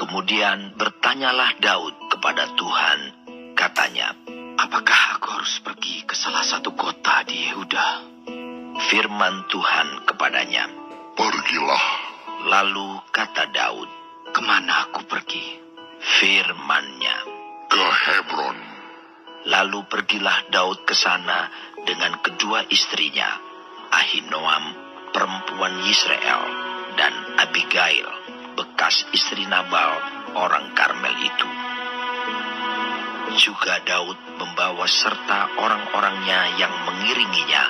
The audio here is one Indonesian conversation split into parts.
Kemudian bertanyalah Daud kepada Tuhan, katanya, "Apakah aku harus pergi ke salah satu kota di Yehuda?" Firman Tuhan kepadanya, "Pergilah." Lalu kata Daud, "Kemana aku pergi?" Firman-Nya, "Ke Hebron." Lalu pergilah Daud ke sana dengan kedua istrinya, Ahinoam, perempuan Yisrael, dan Abigail, bekas istri Nabal, orang Karmel itu. Juga Daud membawa serta orang-orangnya yang mengiringinya,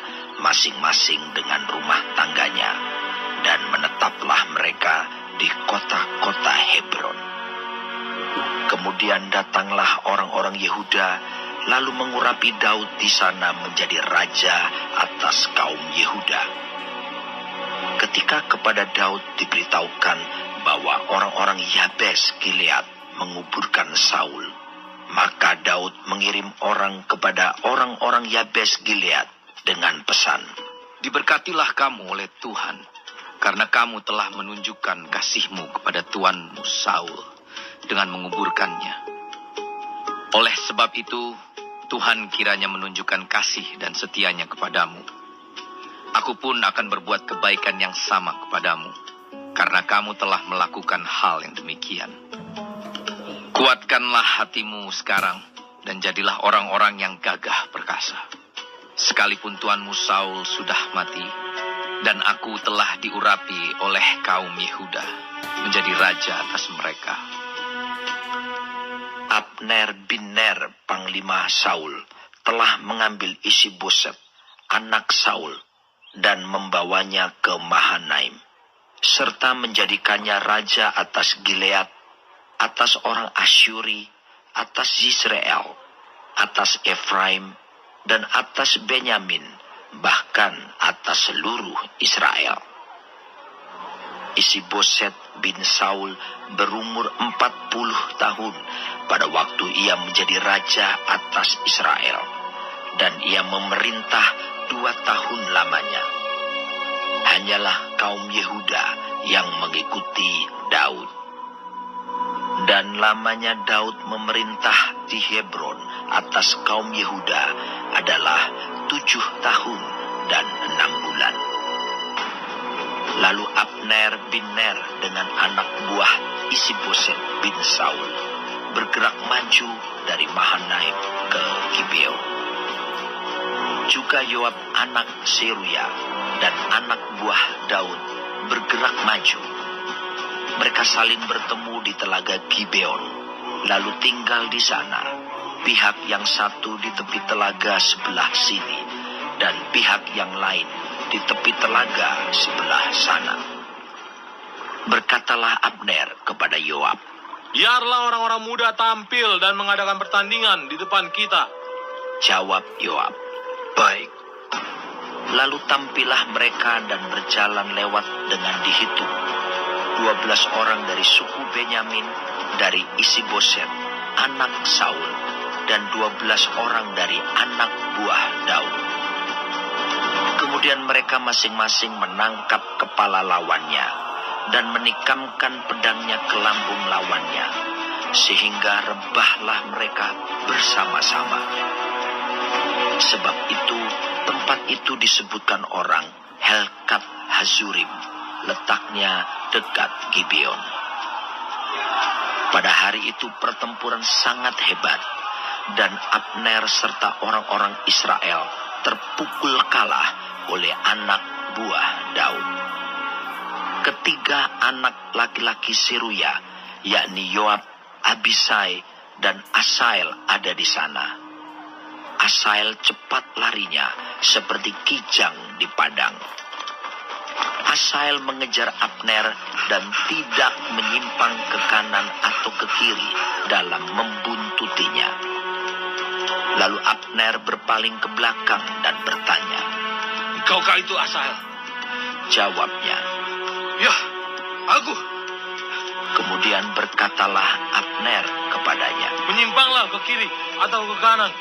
masing-masing dengan rumah tangganya, dan menetaplah mereka di kota-kota Hebron. Kemudian datanglah orang-orang Yehuda, lalu mengurapi Daud di sana menjadi raja atas kaum Yehuda. Ketika kepada Daud diberitahukan bahwa orang-orang Yabes Gilead menguburkan Saul, maka Daud mengirim orang kepada orang-orang Yabes Gilead dengan pesan, "Diberkatilah kamu oleh Tuhan, karena kamu telah menunjukkan kasih-Mu kepada tuanmu Saul dengan menguburkannya. Oleh sebab itu, Tuhan kiranya menunjukkan kasih dan setianya kepadamu. Aku pun akan berbuat kebaikan yang sama kepadamu, karena kamu telah melakukan hal yang demikian. Kuatkanlah hatimu sekarang, dan jadilah orang-orang yang gagah perkasa. Sekalipun tuanmu Saul sudah mati, dan aku telah diurapi oleh kaum Yehuda menjadi raja atas mereka." Abner bin Ner, panglima Saul, telah mengambil Isi-Boset, anak Saul, dan membawanya ke Mahanaim, serta menjadikannya raja atas Gilead, atas orang Asyuri, atas Yisrael, atas Efraim, dan atas Benyamin, bahkan atas seluruh Israel. Isi-Boset bin Saul berumur 40 tahun pada waktu ia menjadi raja atas Israel, dan ia memerintah 2 tahun lamanya. Hanyalah kaum Yehuda yang mengikuti Daud. Dan lamanya Daud memerintah di Hebron atas kaum Yehuda adalah 7 tahun dan 6 bulan. Lalu Abner bin Ner dengan anak buah Isi-Boset bin Saul bergerak maju dari Mahanaim ke Gibeon. Juga Yoab anak Seruya dan anak buah Daud bergerak maju. Mereka saling bertemu di telaga Gibeon, lalu tinggal di sana, pihak yang satu di tepi telaga sebelah sini, dan pihak yang lain di tepi telaga sebelah sana. Berkatalah Abner kepada Yoab, "Biarlah orang-orang muda tampil dan mengadakan pertandingan di depan kita." Jawab Yoab, "Baik." Lalu tampillah mereka dan berjalan lewat dengan dihitung 12 orang dari suku Benyamin, dari Isi-Boset, anak Saul, dan 12 orang dari anak buah Daud. Kemudian mereka masing-masing menangkap kepala lawannya dan menikamkan pedangnya ke lambung lawannya, sehingga rebahlah mereka bersama-sama. Sebab itu tempat itu disebutkan orang Helkat Hazurim, letaknya dekat Gibeon. Pada hari itu pertempuran sangat hebat, dan Abner serta orang-orang Israel terpukul kalah oleh anak buah Daud. Ketiga anak laki-laki Seruya, yakni Yoab, Abisai, dan Asael ada di sana. Asael cepat larinya seperti kijang di padang. Asael mengejar Abner dan tidak menyimpang ke kanan atau ke kiri dalam membuntutinya. Lalu Abner berpaling ke belakang dan bertanya, "Engkaukah itu Asael?" Jawabnya, "Ya, aku." Kemudian berkatalah Abner kepadanya, "Menyimpanglah ke kiri atau ke kanan.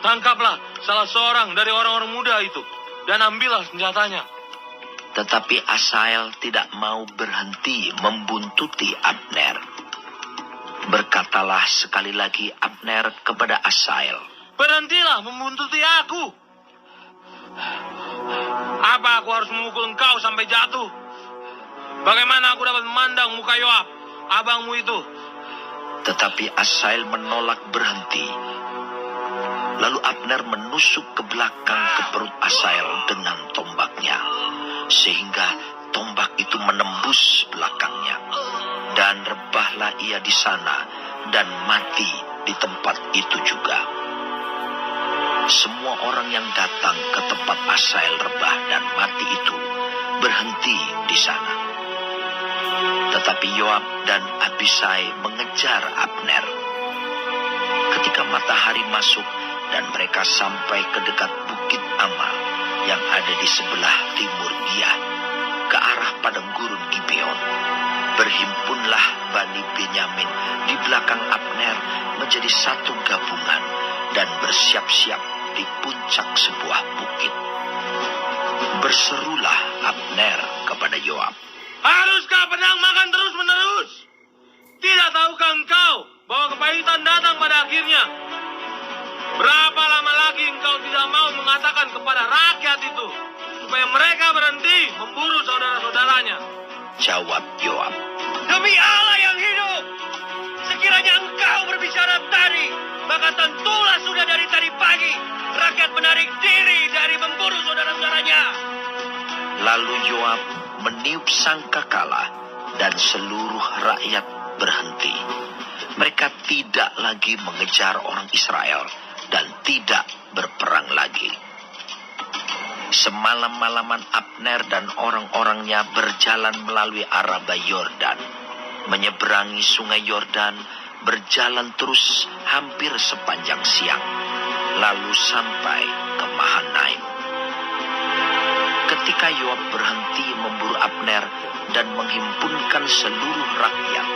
Tangkaplah salah seorang dari orang-orang muda itu dan ambillah senjatanya." Tetapi Asael tidak mau berhenti membuntuti Abner. Berkatalah sekali lagi Abner kepada Asael, Berhentilah membuntuti aku. Apa aku harus memukul engkau sampai jatuh? Bagaimana aku dapat memandang muka Yoab, abangmu itu? Tetapi Asael menolak berhenti. Lalu Abner menusuk ke belakang ke perut Asael dengan tombaknya, sehingga tombak itu menembus belakangnya. Dan rebahlah ia di sana, dan mati di tempat itu juga. Semua orang yang datang ke tempat Asael rebah dan mati itu berhenti di sana. Tetapi Yoab dan Abisai mengejar Abner. Ketika matahari masuk dan mereka sampai ke dekat Bukit Amal yang ada di sebelah timur Gia, ke arah padang gurun Gibeon, berhimpunlah Bani Benyamin di belakang Abner menjadi satu gabungan dan bersiap-siap di puncak sebuah bukit. Berserulah Abner kepada Yoab, Haruskah pedang makan terus-menerus? Tidak tahukah engkau bahwa kepahitan datang pada akhirnya? Berapa lama lagi engkau tidak mau mengatakan kepada rakyat itu supaya mereka berhenti memburu saudara-saudaranya? Jawab Yoab, Demi Allah yang hidup, sekiranya engkau berbicara tadi, maka tentulah sudah dari tadi pagi rakyat menarik diri dari memburu saudara-saudaranya. Lalu Yoab meniup sangkakala dan seluruh rakyat berhenti. Mereka tidak lagi mengejar orang Israel dan tidak berperang lagi. Semalam-malaman Abner dan orang-orangnya berjalan melalui Araba Yordan, menyeberangi sungai Yordan, berjalan terus hampir sepanjang siang, lalu sampai ke Mahanaim. Ketika Yoab berhenti memburu Abner dan menghimpunkan seluruh rakyat,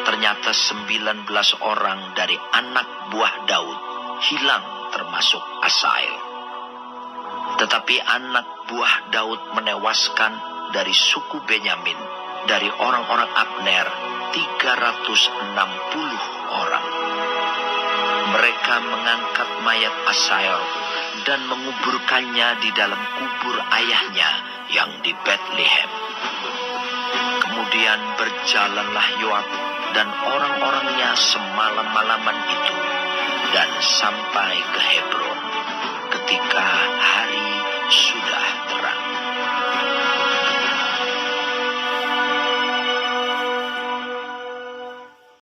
ternyata 19 orang dari anak buah Daud hilang termasuk Asael. Tetapi anak buah Daud menewaskan dari suku Benyamin, dari orang-orang Abner, 360 orang. Mereka mengangkat mayat Asael dan menguburkannya di dalam kubur ayahnya yang di Bethlehem. Kemudian berjalanlah Yoab dan orang-orangnya semalam-malaman itu dan sampai ke Hebron ketika hari sudah terang.